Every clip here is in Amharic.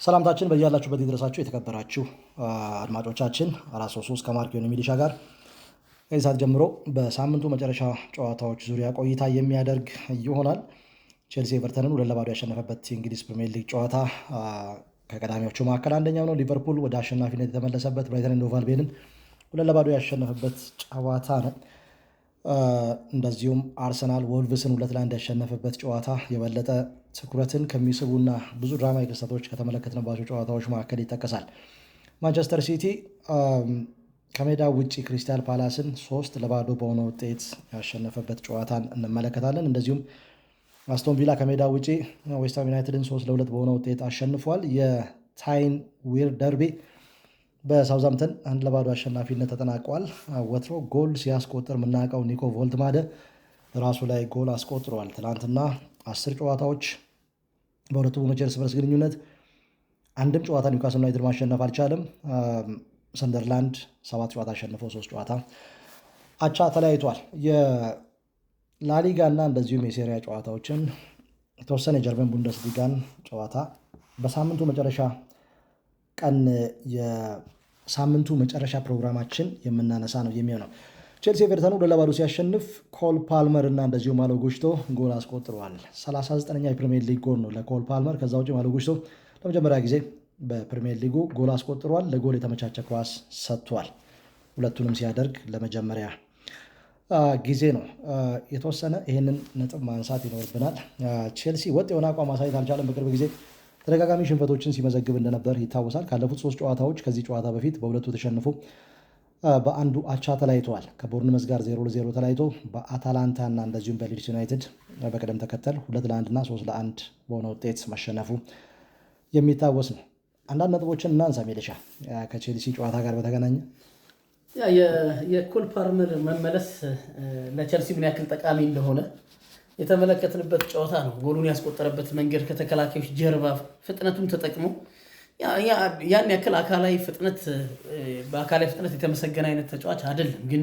ሰላምታችን በያላችሁበት ይድረሳችሁ የተከበራችሁ አድማጮቻችን 433 ከማርኪዮን ሚሊሻ ጋር ከዚህ ሰዓት ጀምሮ በሳምንቱ መጨረሻ ጨዋታዎች ዙሪያ ቆይታ የሚያደርግ ይሆናል። ቼልሲ ኤቨርተንን 2-0 ያሸነፈበት የእንግሊዝ ፕሪሚየር ሊግ ጨዋታ ከቀዳሚዎቹ መካከል አንደኛው ነው። ሊቨርፑል ወደ አሸናፊነት የተመለሰበት፣ ብራይተን ኤንድ ሆቭ አልቢዮንን 2-0 ያሸነፈበት ጨዋታ ነው። እንደዚሁም አርሰናል ወልቭስን 2-1 ያሸነፈበት ጨዋታ የበለጠ ትኩረትን ከሚስቡና ብዙ ድራማዊ ክስተቶች ከተመለከትንባቸው ጨዋታዎች መካከል ይጠቀሳል። ማንቸስተር ሲቲ ከሜዳ ውጭ ክሪስታል ፓላስን 3-0 በሆነ ውጤት ያሸነፈበት ጨዋታን እንመለከታለን። እንደዚሁም አስቶን ቪላ ከሜዳ ውጭ ዌስትሃም ዩናይትድን 3-2 በሆነ ውጤት አሸንፏል። የታይን ዊር ደርቢ በሳውዛምተን 1-0 አሸናፊነት ተጠናቋል። ወትሮ ጎል ሲያስቆጥር የምናውቀው ኒኮ ቮልትማደ ራሱ ላይ ጎል አስቆጥሯል። ትናንትና 10 ጨዋታዎች በሁለቱ ቡድኖች እርስ በርስ ግንኙነት አንድም ጨዋታ ኒውካስል ዩናይትድ ማሸነፍ አልቻለም። ሰንደርላንድ 7 ጨዋታ አሸንፈው 3 ጨዋታ አቻ ተለያይቷል። የላሊጋ እና እንደዚሁም የሴሪያ ጨዋታዎችን የተወሰነ የጀርመን ቡንደስሊጋን ጨዋታ በሳምንቱ መጨረሻ ቀን የሳምንቱ መጨረሻ ፕሮግራማችን የምናነሳ ነው የሚሆነው። ቼልሲ ኤቨርተኑ 2-0 ሲያሸንፍ ኮል ፓልመር እና እንደዚሁ ማሎ ጉሽቶ ጎል አስቆጥረዋል። 39ኛ የፕሪሚየር ሊግ ጎል ነው ለኮል ፓልመር። ከዛ ውጭ ማሎ ጉሽቶ ለመጀመሪያ ጊዜ በፕሪሚየር ሊጉ ጎል አስቆጥሯል። ለጎል የተመቻቸ ኳስ ሰጥቷል። ሁለቱንም ሲያደርግ ለመጀመሪያ ጊዜ ነው። የተወሰነ ይህንን ነጥብ ማንሳት ይኖርብናል። ቼልሲ ወጥ የሆነ አቋም ማሳየት አልቻለም። በቅርብ ጊዜ ተደጋጋሚ ሽንፈቶችን ሲመዘግብ እንደነበር ይታወሳል። ካለፉት 3 ጨዋታዎች ከዚህ ጨዋታ በፊት በሁለቱ ተሸንፎ በአንዱ አቻ ተለያይተዋል። ከቦርንመዝ ጋር 0-0 ተለያይቶ በአታላንታ እና እንደዚሁም በሊድስ ዩናይትድ በቅደም ተከተል 2-1 እና 3-1 በሆነ ውጤት መሸነፉ የሚታወስ ነው። አንዳንድ ነጥቦችን እናንሳ ሜልሻ ከቼልሲ ጨዋታ ጋር በተገናኘ የኮል ፓልመር መመለስ ለቼልሲ ምን ያክል ጠቃሚ እንደሆነ የተመለከትንበት ጨዋታ ነው። ጎሉን ያስቆጠረበት መንገድ ከተከላካዮች ጀርባ ፍጥነቱን ተጠቅሞ ያን ያክል በአካላዊ ፍጥነት የተመሰገነ አይነት ተጫዋች አይደለም፣ ግን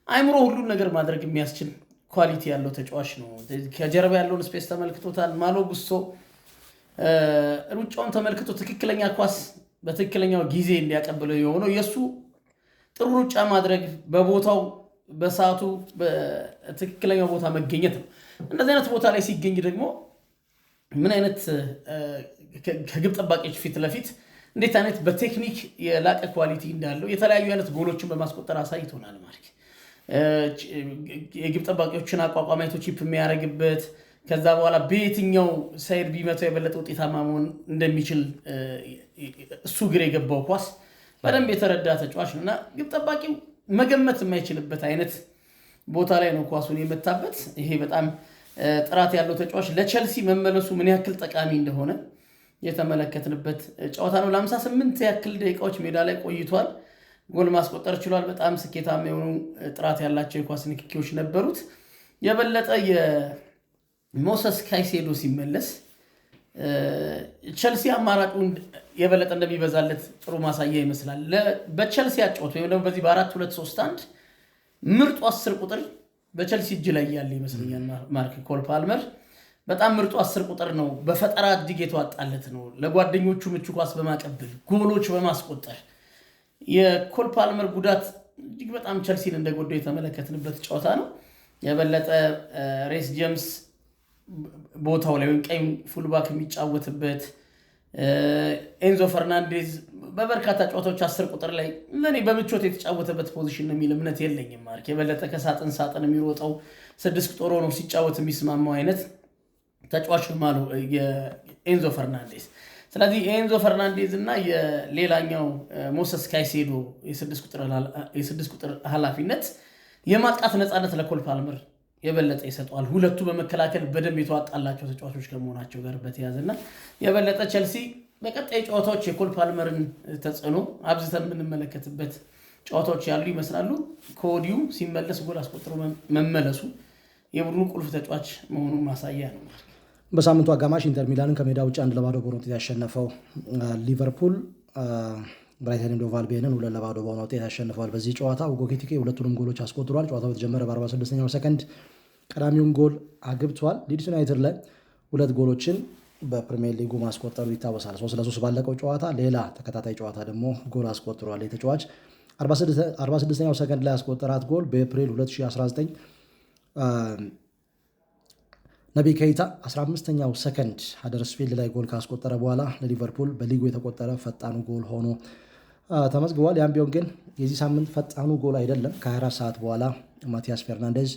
አይምሮ ሁሉን ነገር ማድረግ የሚያስችል ኳሊቲ ያለው ተጫዋች ነው። ከጀርባ ያለውን ስፔስ ተመልክቶታል። ማሎ ጉስቶ ሩጫውን ተመልክቶ ትክክለኛ ኳስ በትክክለኛው ጊዜ እንዲያቀብለው የሆነው የእሱ ጥሩ ሩጫ ማድረግ፣ በቦታው በሰዓቱ በትክክለኛው ቦታ መገኘት ነው። እንደዚህ አይነት ቦታ ላይ ሲገኝ ደግሞ ምን አይነት ከግብ ጠባቂዎች ፊት ለፊት እንዴት አይነት በቴክኒክ የላቀ ኳሊቲ እንዳለው የተለያዩ አይነት ጎሎችን በማስቆጠር አሳይቶናል። ማለት የግብ ጠባቂዎችን አቋቋም አይቶ ቺፕ የሚያደርግበት ከዛ በኋላ በየትኛው ሳይድ ቢመታው የበለጠ ውጤታማ መሆን እንደሚችል እሱ ግር የገባው ኳስ በደንብ የተረዳ ተጫዋች ነው እና ግብ ጠባቂው መገመት የማይችልበት አይነት ቦታ ላይ ነው ኳሱን የመታበት። ይሄ በጣም ጥራት ያለው ተጫዋች ለቼልሲ መመለሱ ምን ያክል ጠቃሚ እንደሆነ የተመለከትንበት ጨዋታ ነው። ለ58 ያክል ደቂቃዎች ሜዳ ላይ ቆይቷል። ጎል ማስቆጠር ችሏል። በጣም ስኬታማ የሆኑ ጥራት ያላቸው የኳስ ንክኪዎች ነበሩት። የበለጠ የሞሰስ ካይሴዶ ሲመለስ ቼልሲ አማራጩ የበለጠ እንደሚበዛለት ጥሩ ማሳያ ይመስላል። በቼልሲ አጫወት ወይም ደግሞ በዚህ በ4-2-3-1 ምርጡ 10 ቁጥር በቼልሲ እጅ ላይ ያለ ይመስለኛል። ማርክ ኮል ፓልመር በጣም ምርጡ 10 ቁጥር ነው። በፈጠራ እጅግ የተዋጣለት ነው። ለጓደኞቹ ምቹ ኳስ በማቀበል ጎሎች በማስቆጠር የኮል ፓልመር ጉዳት እጅግ በጣም ቼልሲን እንደጎዳው የተመለከትንበት ጨዋታ ነው። የበለጠ ሬስ ጄምስ ቦታው ላይ ቀኝ ፉልባክ የሚጫወትበት ኤንዞ ፈርናንዴዝ በበርካታ ጨዋታዎች 10 ቁጥር ላይ ለኔ በምቾት የተጫወተበት ፖዚሽን ነው የሚል እምነት የለኝም። ማርክ የበለጠ ከሳጥን ሳጥን የሚሮጠው 6 ቁጥር ነው ሲጫወት የሚስማማው አይነት ተጫዋች ነው የኤንዞ ፈርናንዴዝ። ስለዚህ የኤንዞ ፈርናንዴዝ እና የሌላኛው ሞሰስ ካይሴዶ የ6 ቁጥር ኃላፊነት የማጥቃት ነፃነት ለኮል ፓልመር የበለጠ ይሰጠዋል። ሁለቱ በመከላከል በደንብ የተዋጣላቸው ተጫዋቾች ከመሆናቸው ጋር በተያያዘና የበለጠ ቼልሲ በቀጣይ ጨዋታዎች የኮል ፓልመርን ተጽዕኖ አብዝተን የምንመለከትበት ጨዋታዎች ያሉ ይመስላሉ። ከወዲሁ ሲመለስ ጎል አስቆጥሮ መመለሱ የቡድኑ ቁልፍ ተጫዋች መሆኑን ማሳያ ነው። በሳምንቱ አጋማሽ ኢንተር ሚላንን ከሜዳ ውጭ 1-0 በሆነ ውጤት ያሸነፈው ሊቨርፑል ብራይተን ኤንድ ሆቭ አልቢዮንን 2-0 በሆነ ውጤት ያሸንፈዋል። በዚህ ጨዋታ ሁጎ ኤኪቲኬ ሁለቱንም ጎሎች አስቆጥሯል። ጨዋታው በተጀመረ በ46ኛው ሰከንድ ቀዳሚውን ጎል አግብቷል። ሊድስ ዩናይትድ ላይ 2 ጎሎችን በፕሪሚየር ሊጉ ማስቆጠሩ ይታወሳል። 3-3 ባለቀው ጨዋታ ሌላ ተከታታይ ጨዋታ ደግሞ ጎል አስቆጥሯል። የተጫዋች 46ኛው ሰከንድ ላይ ያስቆጠራት ጎል በኤፕሪል 2019 ነቢ ኬይታ 15ኛው ሰከንድ ሃደርስፊልድ ላይ ጎል ካስቆጠረ በኋላ ለሊቨርፑል በሊጉ የተቆጠረ ፈጣኑ ጎል ሆኖ ተመዝግቧል። ያም ቢሆን ግን የዚህ ሳምንት ፈጣኑ ጎል አይደለም። ከ24 ሰዓት በኋላ ማቲያስ ፌርናንዴዝ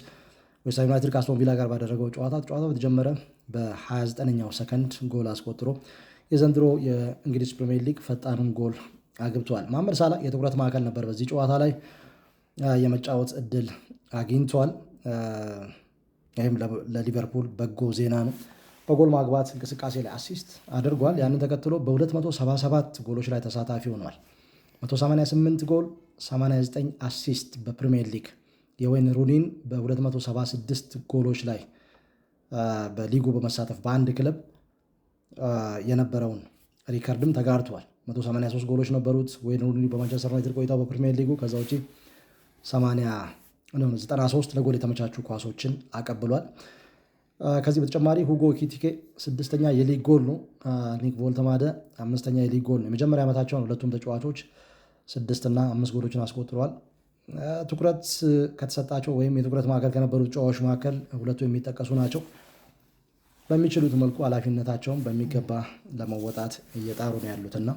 ዌስትሃም ዩናይትድ ከአስቶን ቪላ ጋር ባደረገው ጨዋታው በተጀመረ በ29ኛው ሰከንድ ጎል አስቆጥሮ የዘንድሮ የእንግሊዝ ፕሪሚየር ሊግ ፈጣኑን ጎል አግብቷል። መሐመድ ሳላ የትኩረት ማዕከል ነበር። በዚህ ጨዋታ ላይ የመጫወት እድል አግኝቷል። ይህም ለሊቨርፑል በጎ ዜና ነው። በጎል ማግባት እንቅስቃሴ ላይ አሲስት አድርጓል። ያንን ተከትሎ በ277 ጎሎች ላይ ተሳታፊ ሆኗል። 188 ጎል 89 አሲስት በፕሪሚየር ሊግ የዌይን ሩኒን በ276 ጎሎች ላይ በሊጉ በመሳተፍ በአንድ ክለብ የነበረውን ሪከርድም ተጋርቷል። 183 ጎሎች ነበሩት ዌይን ሩኒ በማንቸስተር ዩናይትድ ቆይታው በፕሪሚየር ሊጉ። ከዛ ውጪ 93 ለጎል የተመቻቹ ኳሶችን አቀብሏል። ከዚህ በተጨማሪ ሁጎ ኤኪቲኬ 6ኛ የሊግ ጎል ነው። ኒክ ቮልተማደ 5ኛ የሊግ ጎል ነው። የመጀመሪያ ዓመታቸውን ሁለቱም ተጫዋቾች 6 እና 5 ጎሎችን አስቆጥረዋል። ትኩረት ከተሰጣቸው ወይም የትኩረት ማዕከል ከነበሩት ተጫዋቾች መካከል ሁለቱ የሚጠቀሱ ናቸው። በሚችሉት መልኩ ኃላፊነታቸውን በሚገባ ለመወጣት እየጣሩ ነው ያሉትና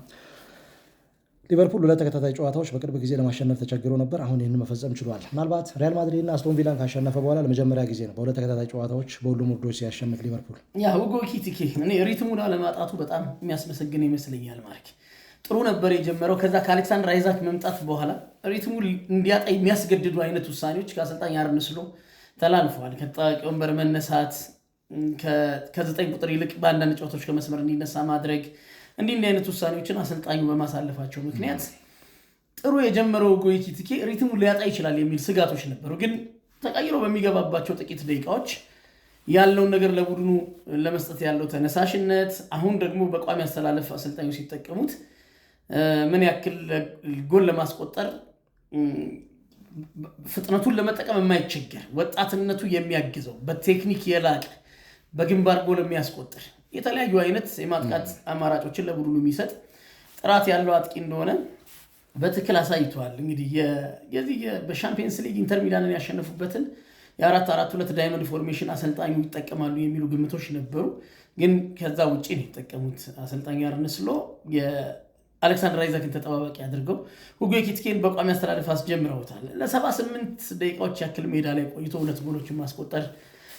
ሊቨርፑል 2 ተከታታይ ጨዋታዎች በቅርብ ጊዜ ለማሸነፍ ተቸግሮ ነበር። አሁን ይህንን መፈጸም ችሏል። ምናልባት ሪያል ማድሪድ እና አስቶን ቪላን ካሸነፈ በኋላ ለመጀመሪያ ጊዜ ነው በ2 ተከታታይ ጨዋታዎች በሁሉም ውድድሮች ሲያሸንፍ ሊቨርፑል። ሁጎ ኤኪቲኬ እኔ ሪትሙን አለማጣቱ በጣም የሚያስመሰግን ይመስለኛል። ማርክ ጥሩ ነበር የጀመረው። ከዛ ከአሌክሳንደር አይዛክ መምጣት በኋላ ሪትሙ እንዲያጣ የሚያስገድዱ አይነት ውሳኔዎች ከአሰልጣኝ አርነ ስሎት ተላልፈዋል። ከተጠባባቂ ወንበር መነሳት፣ ከ9 ቁጥር ይልቅ በአንዳንድ ጨዋታዎች ከመስመር እንዲነሳ ማድረግ፣ እንዲህ አይነት ውሳኔዎችን አሰልጣኙ በማሳለፋቸው ምክንያት ጥሩ የጀመረው ሁጎ ኤኪቲኬ ሪትሙ ሊያጣ ይችላል የሚል ስጋቶች ነበሩ። ግን ተቀይሮ በሚገባባቸው ጥቂት ደቂቃዎች ያለውን ነገር ለቡድኑ ለመስጠት ያለው ተነሳሽነት፣ አሁን ደግሞ በቋሚ አስተላለፍ አሰልጣኙ ሲጠቀሙት ምን ያክል ጎል ለማስቆጠር ፍጥነቱን ለመጠቀም የማይቸገር ወጣትነቱ የሚያግዘው በቴክኒክ የላቀ በግንባር ጎል የሚያስቆጥር የተለያዩ አይነት የማጥቃት አማራጮችን ለቡድኑ የሚሰጥ ጥራት ያለው አጥቂ እንደሆነ በትክክል አሳይቷል። እንግዲህ የዚህ በሻምፒየንስ ሊግ ኢንተር ሚላንን ያሸነፉበትን የ4-4-2 ዳይመንድ ፎርሜሽን አሰልጣኙ ይጠቀማሉ የሚሉ ግምቶች ነበሩ። ግን ከዛ ውጪ ነው የተጠቀሙት። አሰልጣኝ አርነ ስሎት የአሌክሳንደር አይዛክን ተጠባባቂ አድርገው ሁጎ ኤኪቲኬን በቋሚ አስተላለፍ አስጀምረውታል። ለ78 ደቂቃዎች ያክል ሜዳ ላይ ቆይቶ 2 ጎሎችን ማስቆጠር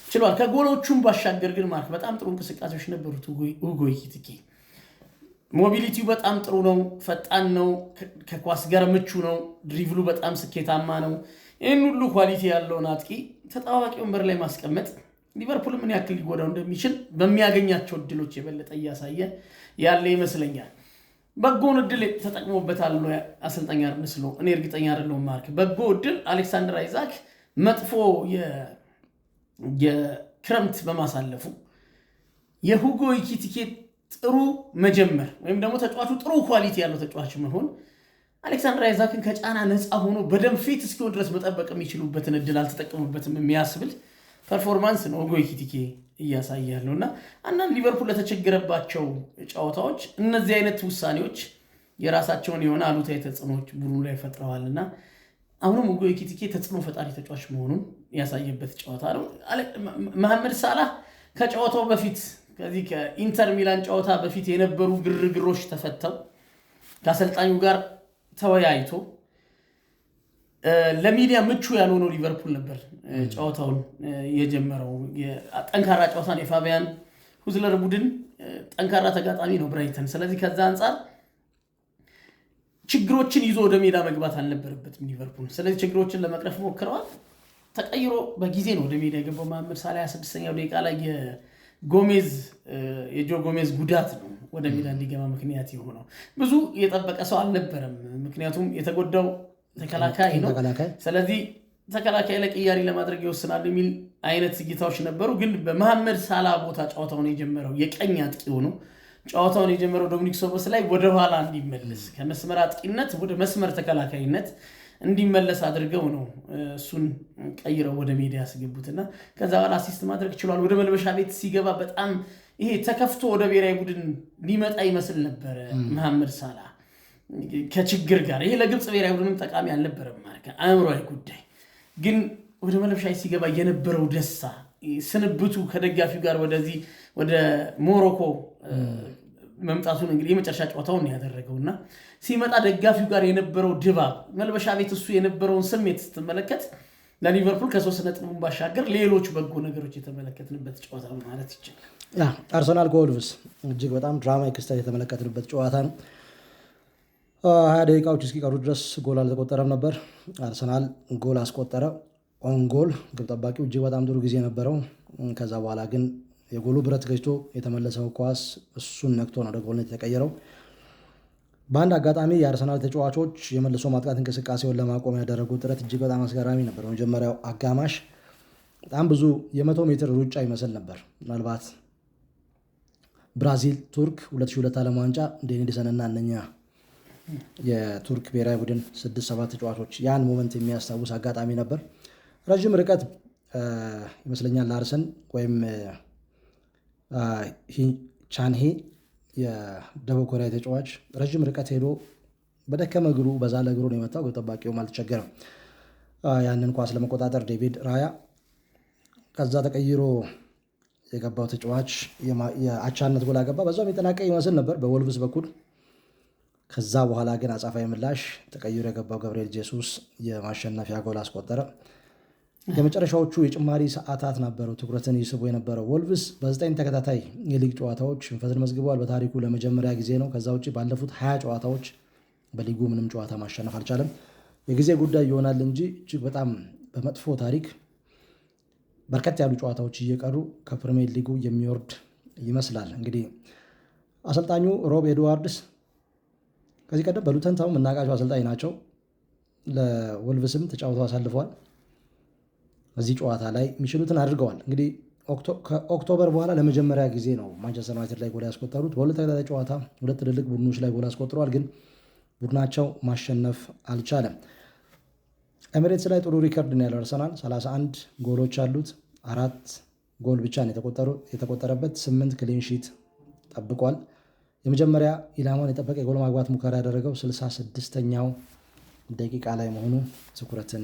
ችሏል። ከጎሎቹም ባሻገር ግን ማርክ በጣም ጥሩ እንቅስቃሴዎች ነበሩት። ሁጎ ኤኪቲኬ ሞቢሊቲው በጣም ጥሩ ነው፣ ፈጣን ነው፣ ከኳስ ጋር ምቹ ነው፣ ድሪቭሉ በጣም ስኬታማ ነው። ይህን ሁሉ ኳሊቲ ያለውን አጥቂ ተጠባባቂ ወንበር ላይ ማስቀመጥ ሊቨርፑል ምን ያክል ሊጎዳው እንደሚችል በሚያገኛቸው እድሎች የበለጠ እያሳየ ያለ ይመስለኛል። በጎን እድል ተጠቅሞበታል ነው አሰልጣኝ አርነ ስሎት። እኔ እርግጠኛ አይደለሁም ማርክ። በጎ እድል አሌክሳንደር አይዛክ መጥፎ የክረምት በማሳለፉ የሁጎ ኤኪቲኬ ጥሩ መጀመር ወይም ደግሞ ተጫዋቹ ጥሩ ኳሊቲ ያለው ተጫዋች መሆን አሌክሳንደር አይዛክን ከጫና ነፃ ሆኖ በደንብ ፊት እስኪሆን ድረስ መጠበቅ የሚችሉበትን እድል አልተጠቀሙበትም የሚያስብል ፐርፎርማንስ ነው ሁጎ ኤኪቲኬ እያሳየ ያለውና አንዳንድ ሊቨርፑል ለተቸገረባቸው ጨዋታዎች እነዚህ አይነት ውሳኔዎች የራሳቸውን የሆነ አሉታዊ ተጽዕኖዎች ቡድኑ ላይ ፈጥረዋልና አሁንም ሁጎ ኤኪቲኬ ተጽዕኖ ፈጣሪ ተጫዋች መሆኑን ያሳየበት ጨዋታ ነው። መሐመድ ሳላህ ከጨዋታው በፊት ከዚህ ከኢንተር ሚላን ጨዋታ በፊት የነበሩ ግርግሮች ተፈተው ከአሰልጣኙ ጋር ተወያይቶ ለሚዲያ ምቹ ያልሆነው ሊቨርፑል ነበር ጨዋታውን የጀመረው። ጠንካራ ጨዋታ ነው። የፋቢያን ሁዝለር ቡድን ጠንካራ ተጋጣሚ ነው ብራይተን። ስለዚህ ከዛ አንጻር ችግሮችን ይዞ ወደ ሜዳ መግባት አልነበረበትም ሊቨርፑል። ስለዚህ ችግሮችን ለመቅረፍ ሞክረዋል። ተቀይሮ በጊዜ ነው ወደ ሜዳ የገባው መሐመድ ሳላህ 26ኛው ደቂቃ ላይ የጆ ጎሜዝ ጉዳት ነው ወደ ሜዳ እንዲገባ ምክንያት የሆነው። ብዙ የጠበቀ ሰው አልነበረም፣ ምክንያቱም የተጎዳው ተከላካይ ነው። ስለዚህ ተከላካይ ላይ ቅያሪ ለማድረግ ይወስናል የሚል አይነት እይታዎች ነበሩ። ግን በመሐመድ ሳላህ ቦታ ጨዋታውን የጀመረው የቀኝ አጥቂው ነው። ጨዋታውን የጀመረው ዶሚኒክ ሶቦስ ላይ ወደ ኋላ እንዲመለስ ከመስመር አጥቂነት ወደ መስመር ተከላካይነት እንዲመለስ አድርገው ነው እሱን ቀይረው ወደ ሜዳ ያስገቡትና ከዛ በኋላ አሲስት ማድረግ ችሏል። ወደ መልበሻ ቤት ሲገባ በጣም ይሄ ተከፍቶ ወደ ብሔራዊ ቡድን ሊመጣ ይመስል ነበር መሐመድ ሳላህ ከችግር ጋር። ይሄ ለግብጽ ብሔራዊ ቡድንም ጠቃሚ አልነበረም ማለት አእምሮአዊ ጉዳይ። ግን ወደ መለብሻ ሲገባ የነበረው ደስታ ስንብቱ ከደጋፊው ጋር ወደዚህ ወደ ሞሮኮ መምጣቱን እንግዲህ የመጨረሻ ጨዋታውን ያደረገውና ሲመጣ ደጋፊው ጋር የነበረው ድባብ መልበሻ ቤት እሱ የነበረውን ስሜት ስትመለከት ለሊቨርፑል ከ3 ነጥብ ባሻገር ሌሎች በጎ ነገሮች የተመለከትንበት ጨዋታ ማለት ይችላል። አርሰናል ከወልቭስ እጅግ በጣም ድራማዊ ክስተት የተመለከትንበት ጨዋታ ነው። 20 ደቂቃዎች እስኪቀሩ ድረስ ጎል አልተቆጠረም ነበር። አርሰናል ጎል አስቆጠረ። ኦን ጎል ግብ ጠባቂው እጅግ በጣም ጥሩ ጊዜ ነበረው። ከዛ በኋላ ግን የጎሉ ብረት ገጭቶ የተመለሰው ኳስ እሱን ነክቶ ነው ወደ ጎልነት የተቀየረው። በአንድ አጋጣሚ የአርሰናል ተጫዋቾች የመልሶ ማጥቃት እንቅስቃሴውን ለማቆም ያደረጉት ጥረት እጅግ በጣም አስገራሚ ነበር። በመጀመሪያው አጋማሽ በጣም ብዙ የ100 ሜትር ሩጫ ይመስል ነበር። ምናልባት ብራዚል ቱርክ 2002 ዓለም ዋንጫ ዴኒድሰን እና እነኛ የቱርክ ብሔራዊ ቡድን 6-7 ተጫዋቾች ያን ሞመንት የሚያስታውስ አጋጣሚ ነበር። ረዥም ርቀት ይመስለኛል ለአርሰን ወይም ቻንሄ የደቡብ ኮሪያ ተጫዋች ረዥም ርቀት ሄዶ በደከመ እግሩ በዛለ እግሩ ነው የመታው። ግብ ጠባቂውም አልተቸገረም ያንን ኳስ ለመቆጣጠር ዴቪድ ራያ። ከዛ ተቀይሮ የገባው ተጫዋች የአቻነት ጎል አገባ። በዛም የጠናቀቅ ይመስል ነበር በወልቭስ በኩል። ከዛ በኋላ ግን አጻፋዊ ምላሽ ተቀይሮ የገባው ገብርኤል ጄሱስ የማሸነፊያ ጎል አስቆጠረ። የመጨረሻዎቹ የጭማሪ ሰዓታት ነበሩ ትኩረትን ይስቡ የነበረው። ወልቭስ በ9 ተከታታይ የሊግ ጨዋታዎች ሽንፈትን መዝግበዋል። በታሪኩ ለመጀመሪያ ጊዜ ነው። ከዛ ውጭ ባለፉት 20 ጨዋታዎች በሊጉ ምንም ጨዋታ ማሸነፍ አልቻለም። የጊዜ ጉዳይ ይሆናል እንጂ እጅግ በጣም በመጥፎ ታሪክ በርከት ያሉ ጨዋታዎች እየቀሩ ከፕሪሚየር ሊጉ የሚወርድ ይመስላል። እንግዲህ አሰልጣኙ ሮብ ኤድዋርድስ ከዚህ ቀደም በሉተን ታውን የምናውቃቸው አሰልጣኝ ናቸው። ለወልቭስም ተጫውተው አሳልፈዋል። በዚህ ጨዋታ ላይ የሚችሉትን አድርገዋል። እንግዲህ ከኦክቶበር በኋላ ለመጀመሪያ ጊዜ ነው ማንቸስተር ዩናይትድ ላይ ጎል ያስቆጠሩት። በሁለት ተከታታይ ጨዋታ ሁለት ትልልቅ ቡድኖች ላይ ጎል አስቆጥረዋል፣ ግን ቡድናቸው ማሸነፍ አልቻለም። ኤሚሬትስ ላይ ጥሩ ሪከርድ ነው ያለው አርሰናል 31 ጎሎች አሉት። 4 ጎል ብቻ ነው የተቆጠረበት። 8 ክሊን ሺት ጠብቋል። የመጀመሪያ ኢላማውን የጠበቀ የጎል ማግባት ሙከራ ያደረገው 66ኛው ደቂቃ ላይ መሆኑ ትኩረትን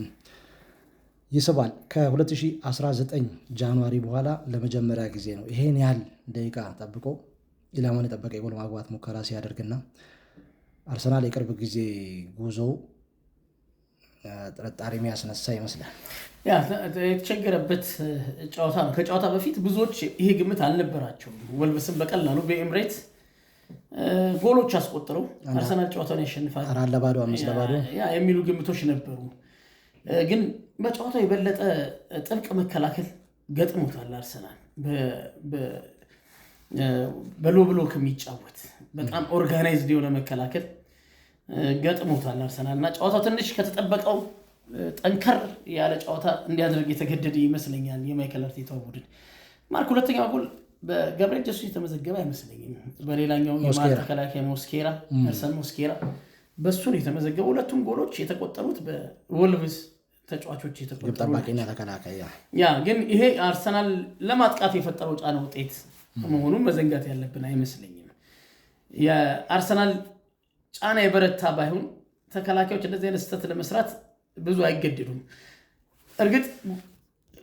ይስባል። ከ2019 ጃንዋሪ በኋላ ለመጀመሪያ ጊዜ ነው ይሄን ያህል ደቂቃ ጠብቆ ኢላማውን የጠበቀ የጎል ማግባት ሙከራ ሲያደርግና አርሰናል የቅርብ ጊዜ ጉዞ ጥርጣሬ የሚያስነሳ ይመስላል። የተቸገረበት ጨዋታ ነው። ከጨዋታ በፊት ብዙዎች ይሄ ግምት አልነበራቸውም። ወልቭስም በቀላሉ በኤምሬት ጎሎች አስቆጥረው አርሰናል ጨዋታውን ያሸንፋል 4-0 5-0 የሚሉ ግምቶች ነበሩ። ግን በጨዋታው የበለጠ ጥብቅ መከላከል ገጥሞታል አርሰናል። በሎ ብሎክ የሚጫወት በጣም ኦርጋናይዝድ የሆነ መከላከል ገጥሞታል አርሰናል እና ጨዋታው ትንሽ ከተጠበቀው ጠንከር ያለ ጨዋታ እንዲያደርግ የተገደደ ይመስለኛል የማይከል አርቴታው ቡድን። ማርክ ሁለተኛው ጎል በገብርኤል ጄሱስ የተመዘገበ አይመስለኝም። በሌላኛው የማል ተከላካይ መርሰን ሞስኬራ በሱ ነው የተመዘገበው። ሁለቱም ጎሎች የተቆጠሩት በወልቭስ ተጫዋቾች የተቆጠሩ ተከላካይ ግን ይሄ አርሰናል ለማጥቃት የፈጠረው ጫና ውጤት መሆኑን መዘንጋት ያለብን አይመስለኝም። የአርሰናል ጫና የበረታ ባይሆን ተከላካዮች እንደዚህ አይነት ስህተት ለመስራት ብዙ አይገደዱም። እርግጥ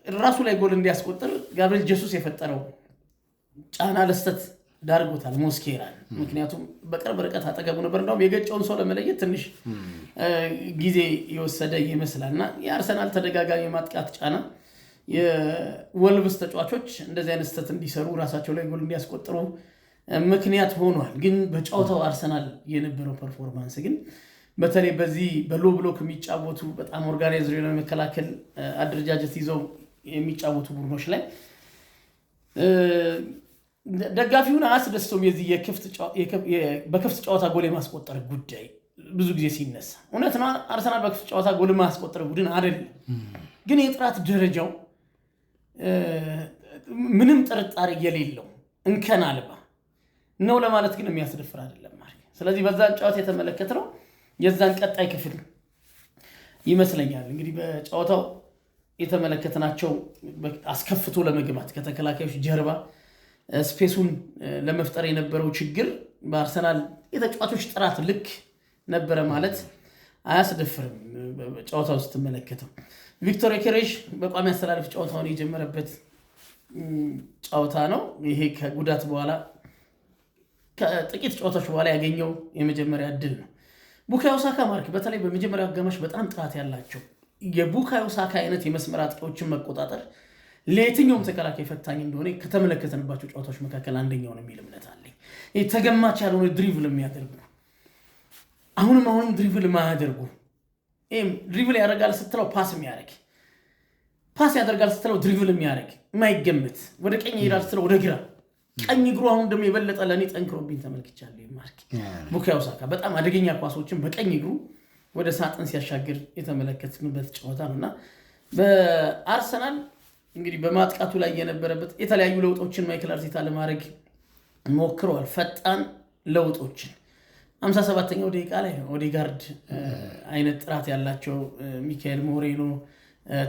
ራሱ ላይ ጎል እንዲያስቆጥር ጋብሪኤል ጄሱስ የፈጠረው ጫና ለስተት ዳርጎታል ሞስኬራን። ምክንያቱም በቅርብ ርቀት አጠገቡ ነበር። እንደውም የገጨውን ሰው ለመለየት ትንሽ ጊዜ የወሰደ ይመስላልና የአርሰናል ተደጋጋሚ ማጥቃት ጫና የወልቭስ ተጫዋቾች እንደዚህ አይነት ስህተት እንዲሰሩ ራሳቸው ላይ ጎል እንዲያስቆጥሩ ምክንያት ሆኗል። ግን በጨዋታው አርሰናል የነበረው ፐርፎርማንስ ግን በተለይ በዚህ በሎ ብሎክ የሚጫወቱ በጣም ኦርጋናይዝድ የሆነ መከላከል አደረጃጀት ይዘው የሚጫወቱ ቡድኖች ላይ ደጋፊውን አያስደስተውም። የዚህ በክፍት ጨዋታ ጎል የማስቆጠር ጉዳይ ብዙ ጊዜ ሲነሳ እውነት ነው። አርሰናል በክፍት ጨዋታ ጎል ማስቆጠር ቡድን አይደለም፣ ግን የጥራት ደረጃው ምንም ጥርጣሬ የሌለው እንከን አልባ ነው ለማለት ግን የሚያስደፍር አይደለም ማለት። ስለዚህ በዛን ጨዋታ የተመለከተው የዛን ቀጣይ ክፍል ይመስለኛል። እንግዲህ በጨዋታው የተመለከትናቸው አስከፍቶ ለመግባት ከተከላካዮች ጀርባ ስፔሱን ለመፍጠር የነበረው ችግር በአርሰናል የተጫዋቾች ጥራት ልክ ነበረ ማለት አያስደፍርም። ጨዋታው ስትመለከተው ቪክቶር ዮኬሬሽ በቋሚ አስተላለፍ ጨዋታውን የጀመረበት ጨዋታ ነው። ይሄ ከጉዳት በኋላ ከጥቂት ጨዋታዎች በኋላ ያገኘው የመጀመሪያ እድል ነው። ቡካዮ ሳካ ማርክ በተለይ በመጀመሪያው አጋማሽ በጣም ጥራት ያላቸው የቡካዮ ሳካ አይነት የመስመር አጥቂዎችን መቆጣጠር ለየትኛውም ተከላካይ ፈታኝ እንደሆነ ከተመለከተንባቸው ጨዋታዎች መካከል አንደኛው ነው የሚል እምነት አለኝ። ይሄ ተገማች ያልሆነ ድሪቭል የሚያደርጉ አሁንም ድሪቭል ማያደርጉ ድሪቭል ያደርጋል ስትለው ፓስ ያደርጋል ስትለው ድሪቭል የሚያደርግ የማይገምት ወደ ቀኝ ይሄዳል ስትለው ወደ ግራ ቀኝ እግሩ አሁን ደግሞ የበለጠ ለኔ ጠንክሮብኝ ተመልክቻለሁ። ማርክ ቡካዮ ሳካ በጣም አደገኛ ኳሶችን በቀኝ እግሩ ወደ ሳጥን ሲያሻግር የተመለከትንበት ጨዋታ ነውና በአርሰናል እንግዲህ በማጥቃቱ ላይ የነበረበት የተለያዩ ለውጦችን ማይክል አርቴታ ለማድረግ ሞክረዋል። ፈጣን ለውጦችን 57ኛው ደቂቃ ላይ ኦዴጋርድ አይነት ጥራት ያላቸው ሚካኤል ሞሬኖ፣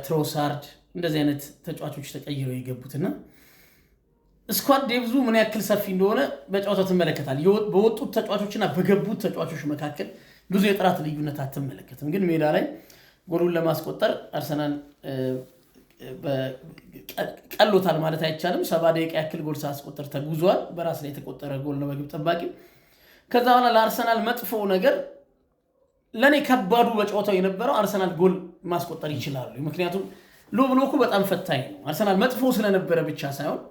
ትሮሳርድ እንደዚህ አይነት ተጫዋቾች ተቀይረው የገቡትና ስኳድ ዴብዙ ምን ያክል ሰፊ እንደሆነ በጨዋታው ትመለከታል። በወጡት ተጫዋቾችና በገቡት ተጫዋቾች መካከል ብዙ የጥራት ልዩነት አትመለከትም። ግን ሜዳ ላይ ጎሉን ለማስቆጠር አርሰናል ቀሎታል ማለት አይቻልም። 70 ደቂቃ ያክል ጎል ሳያስቆጠር ተጉዟል። በራስ ላይ የተቆጠረ ጎል ነው በግብ ጠባቂ። ከዛ በኋላ ለአርሰናል መጥፎ ነገር ለኔ ከባዱ በጨዋታው የነበረው አርሰናል ጎል ማስቆጠር ይችላሉ። ምክንያቱም ሎ ብሎኩ በጣም ፈታኝ ነው። አርሰናል መጥፎ ስለነበረ ብቻ ሳይሆን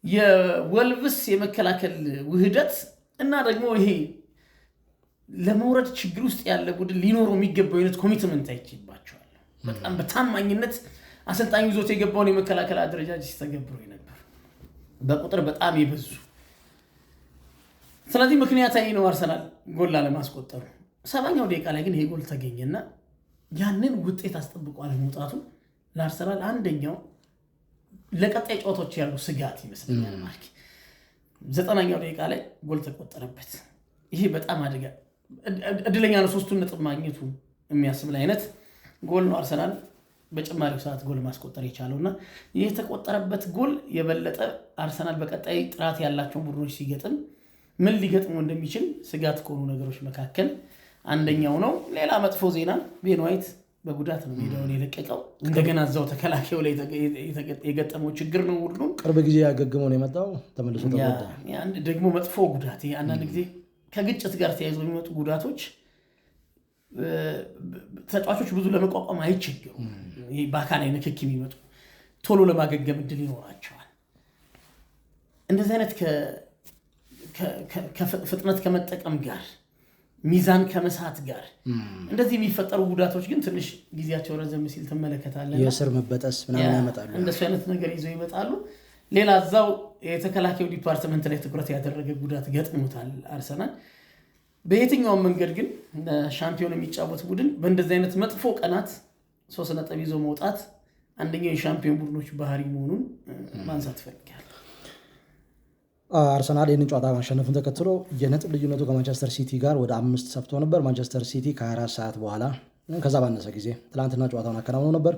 የወልቭስ የመከላከል ውህደት እና ደግሞ ይሄ ለመውረድ ችግር ውስጥ ያለ ቡድን ሊኖረው የሚገባው አይነት ኮሚትመንት አይችልባቸዋል። በጣም በታማኝነት አሰልጣኙ ይዞት የገባውን የመከላከል አደረጃጀት ሲተገብሩ ነበር፣ በቁጥር በጣም ይበዙ። ስለዚህ ምክንያታዊ ነው አርሰናል ጎል ላለማስቆጠሩ። 70ኛው ደቂቃ ላይ ግን ይሄ ጎል ተገኘና ያንን ውጤት አስጠብቆ አለመውጣቱ ለአርሰናል አንደኛው ለቀጣይ ጨዋታዎች ያሉ ስጋት ይመስለኛል። ማርክ 90ኛው ደቂቃ ላይ ጎል ተቆጠረበት። ይሄ በጣም አደጋ እድለኛ ነው። 3 ነጥብ ማግኘቱ የሚያስብል አይነት ጎል ነው። አርሰናል በጭማሪው ሰዓት ጎል ማስቆጠር የቻለውና ይህ የተቆጠረበት ጎል የበለጠ አርሰናል በቀጣይ ጥራት ያላቸውን ቡድኖች ሲገጥም ምን ሊገጥሙ እንደሚችል ስጋት ከሆኑ ነገሮች መካከል አንደኛው ነው። ሌላ መጥፎ ዜና ቤን ዋይት በጉዳት ነው ሜዳውን የለቀቀው። እንደገና እዛው ተከላካዩ ላይ የገጠመው ችግር ነው። ቡድኑ ቅርብ ጊዜ ያገግመው ነው የመጣው፣ ተመልሶ ተጎዳ። አንድ ደግሞ መጥፎ ጉዳት አንዳንድ ጊዜ ከግጭት ጋር ተያይዘው የሚመጡ ጉዳቶች ተጫዋቾች ብዙ ለመቋቋም አይቸገሩም። ይሄ በአካላዊ ንክኪ የሚመጡ ቶሎ ለማገገም እድል ይኖራቸዋል። እንደዚህ አይነት ፍጥነት ከመጠቀም ጋር ሚዛን ከመሳት ጋር እንደዚህ የሚፈጠሩ ጉዳቶች ግን ትንሽ ጊዜያቸው ረዘም ሲል ተመለከታለን። የስር መበጠስ ምናምን ያመጣሉ። እንደሱ አይነት ነገር ይዘው ይመጣሉ። ሌላ እዛው የተከላካዩ ዲፓርትመንት ላይ ትኩረት ያደረገ ጉዳት ገጥሞታል አርሰናል። በየትኛውም መንገድ ግን ሻምፒዮን የሚጫወት ቡድን በእንደዚህ አይነት መጥፎ ቀናት 3 ነጥብ ይዞ መውጣት አንደኛው የሻምፒዮን ቡድኖች ባህሪ መሆኑን ማንሳት ፈልጋለሁ። አርሰናል ይህንን ጨዋታ ማሸነፉን ተከትሎ የነጥብ ልዩነቱ ከማንቸስተር ሲቲ ጋር ወደ 5 ሰፍቶ ነበር። ማንቸስተር ሲቲ ከ24 ሰዓት በኋላ ከዛ ባነሰ ጊዜ ትላንትና ጨዋታውን አከናውኖ ነበር።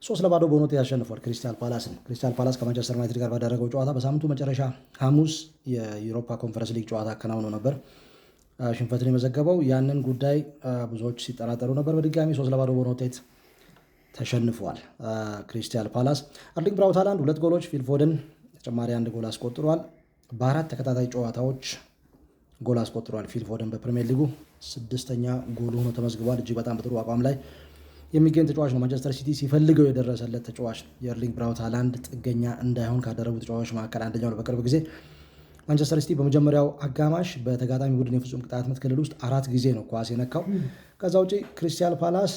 3-0 በሆነ ውጤት ያሸንፏል ክሪስታል ፓላስን። ክሪስታል ፓላስ ከማንቸስተር ዩናይትድ ጋር ባደረገው ጨዋታ በሳምንቱ መጨረሻ ሐሙስ የዩሮፓ ኮንፈረንስ ሊግ ጨዋታ አከናውኖ ነበር ሽንፈትን የመዘገበው። ያንን ጉዳይ ብዙዎች ሲጠራጠሩ ነበር። በድጋሚ 3-0 በሆነ ውጤት ተሸንፏል ክሪስታል ፓላስ። አርሊንግ ብራውት ሃላንድ 2 ጎሎች፣ ፊል ፎደን ተጨማሪ 1 ጎል አስቆጥሯል። በ4 ተከታታይ ጨዋታዎች ጎል አስቆጥሯል ፊል ፎደን። በፕሪሚየር ሊጉ 6ኛ ጎል ሆኖ ተመዝግቧል። እጅግ በጣም በጥሩ አቋም ላይ የሚገኝ ተጫዋች ነው። ማንቸስተር ሲቲ ሲፈልገው የደረሰለት ተጫዋች ነው። የአርሊንግ ብራውት ሃላንድ ጥገኛ እንዳይሆን ካደረጉ ተጫዋቾች መካከል አንደኛው ነው። በቅርብ ጊዜ ማንቸስተር ሲቲ በመጀመሪያው አጋማሽ በተጋጣሚ ቡድን የፍጹም ቅጣት ምት ክልል ውስጥ 4 ጊዜ ነው ኳስ የነካው። ከዛ ውጪ ክሪስታል ፓላስ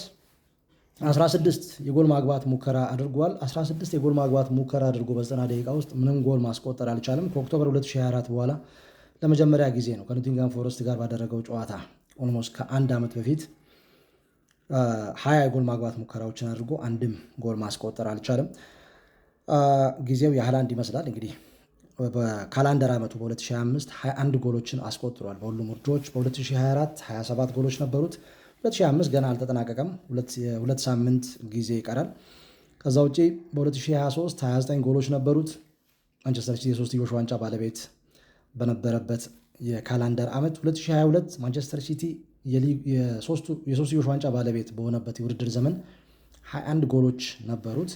16 የጎል ማግባት ሙከራ አድርጓል። 16 የጎል ማግባት ሙከራ አድርጎ በ90 ደቂቃ ውስጥ ምንም ጎል ማስቆጠር አልቻለም። ከኦክቶበር 2024 በኋላ ለመጀመሪያ ጊዜ ነው ከኖቲንጋም ፎረስት ጋር ባደረገው ጨዋታ ኦልሞስት ከ1 ዓመት በፊት 20 የጎል ማግባት ሙከራዎችን አድርጎ አንድም ጎል ማስቆጠር አልቻለም። ጊዜው የሃላንድ ይመስላል። እንግዲህ በካላንደር ዓመቱ በ2025 21 ጎሎችን አስቆጥሯል በሁሉም ውድድሮች። በ2024 27 ጎሎች ነበሩት። 2025 ገና አልተጠናቀቀም። 2 ሳምንት ጊዜ ይቀራል። ከዛ ውጪ በ2023 29 ጎሎች ነበሩት። ማንቸስተር ሲቲ የሶስትዮሽ ዋንጫ ባለቤት በነበረበት የካላንደር ዓመት 2022 ማንቸስተር ሲቲ የሶስትዮሽ ዋንጫ ባለቤት በሆነበት የውድድር ዘመን 21 ጎሎች ነበሩት።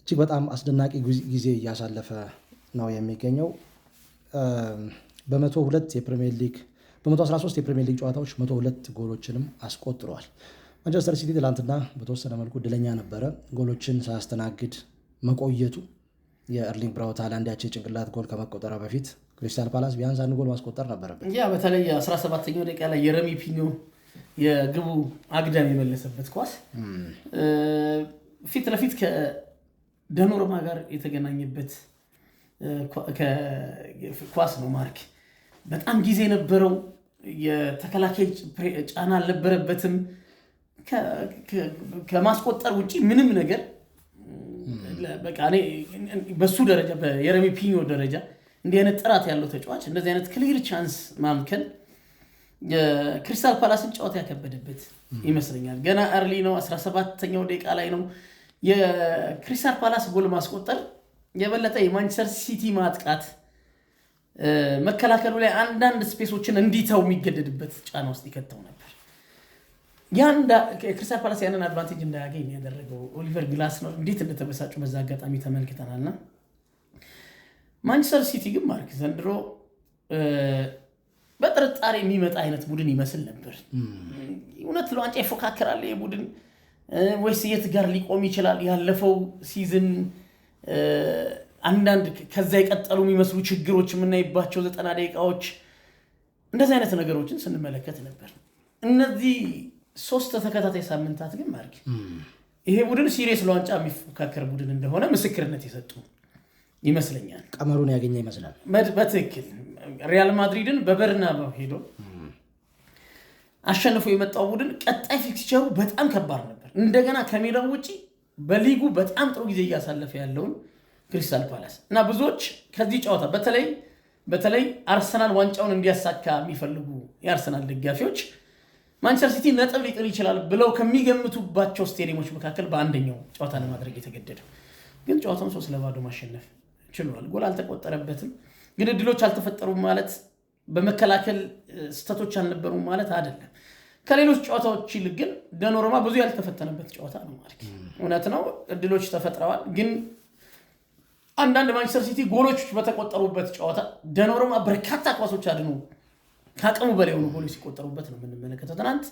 እጅግ በጣም አስደናቂ ጊዜ እያሳለፈ ነው የሚገኘው። በ113 የፕሪሚየር ሊግ ጨዋታዎች 102 ጎሎችንም አስቆጥረዋል። ማንቸስተር ሲቲ ትላንትና በተወሰነ መልኩ እድለኛ ነበረ፣ ጎሎችን ሳያስተናግድ መቆየቱ። የኤርሊንግ ብራውት ሃላንድ ያቺ ጭንቅላት ጎል ከመቆጠራ በፊት ክሪስታል ፓላስ ቢያንስ አንድ ጎል ማስቆጠር ነበረበት። በተለይ 17ኛው ደቂቃ ላይ የረሚ ፒኞ የግቡ አግዳሚ የመለሰበት ኳስ ፊት ለፊት ከደኖርማ ጋር የተገናኘበት ኳስ ነው። ማርክ በጣም ጊዜ ነበረው፣ የተከላካይ ጫና አልነበረበትም። ከማስቆጠር ውጪ ምንም ነገር በቃ እኔ በሱ ደረጃ በየረሚ ፒኞ ደረጃ እንዲህ አይነት ጥራት ያለው ተጫዋች እንደዚህ አይነት ክሊር ቻንስ ማምከን የክሪስታል ፓላስን ጨዋታ ያከበደበት ይመስለኛል። ገና እርሊ ነው፣ 17ኛው ደቂቃ ላይ ነው የክሪስታል ፓላስ ጎል ማስቆጠር የበለጠ የማንቸስተር ሲቲ ማጥቃት መከላከሉ ላይ አንዳንድ ስፔሶችን እንዲተው የሚገደድበት ጫና ውስጥ ይከተው ነበር። ክሪስታል ፓላስ ያንን አድቫንቴጅ እንዳያገኝ ያደረገው ኦሊቨር ግላስነር እንዴት እንደተበሳጩ በዛ አጋጣሚ ተመልክተናልና ማንቸስተር ሲቲ ግን ማርክ ዘንድሮ በጥርጣሬ የሚመጣ አይነት ቡድን ይመስል ነበር። እውነት ለዋንጫ ይፎካከራል የቡድን ወይስ የት ጋር ሊቆም ይችላል? ያለፈው ሲዝን አንዳንድ ከዛ የቀጠሉ የሚመስሉ ችግሮች የምናይባቸው 90 ደቂቃዎች እንደዚህ አይነት ነገሮችን ስንመለከት ነበር። እነዚህ 3 ተከታታይ ሳምንታት ግን ማርክ ይሄ ቡድን ሲሪየስ ለዋንጫ የሚፎካከር ቡድን እንደሆነ ምስክርነት የሰጡ ይመስለኛል። ቀመሩን ያገኘ ይመስላል። በትክክል ሪያል ማድሪድን በበርናባው ሄዶ አሸንፎ የመጣው ቡድን ቀጣይ ፊክስቸሩ በጣም ከባድ ነበር። እንደገና ከሜዳው ውጪ በሊጉ በጣም ጥሩ ጊዜ እያሳለፈ ያለውን ክሪስታል ፓላስ እና ብዙዎች ከዚህ ጨዋታ በተለይ አርሰናል ዋንጫውን እንዲያሳካ የሚፈልጉ የአርሰናል ደጋፊዎች ማንቸስተር ሲቲ ነጥብ ሊጥል ይችላል ብለው ከሚገምቱባቸው ስቴዲየሞች መካከል በአንደኛው ጨዋታ ለማድረግ የተገደደው ግን ጨዋታውን 3-0 ማሸነፍ ችሏል። ጎል አልተቆጠረበትም፣ ግን እድሎች አልተፈጠሩም ማለት በመከላከል ስተቶች አልነበሩም ማለት አይደለም። ከሌሎች ጨዋታዎች ይልቅ ግን ደኖርማ ብዙ ያልተፈተነበት ጨዋታ ነው ማለት እውነት ነው። እድሎች ተፈጥረዋል፣ ግን አንዳንድ ማንቸስተር ሲቲ ጎሎች በተቆጠሩበት ጨዋታ ደኖርማ በርካታ ኳሶች አድኖ ከአቅሙ በላይ የሆኑ ጎሎች ሲቆጠሩበት ነው የምንመለከተው። ትናንት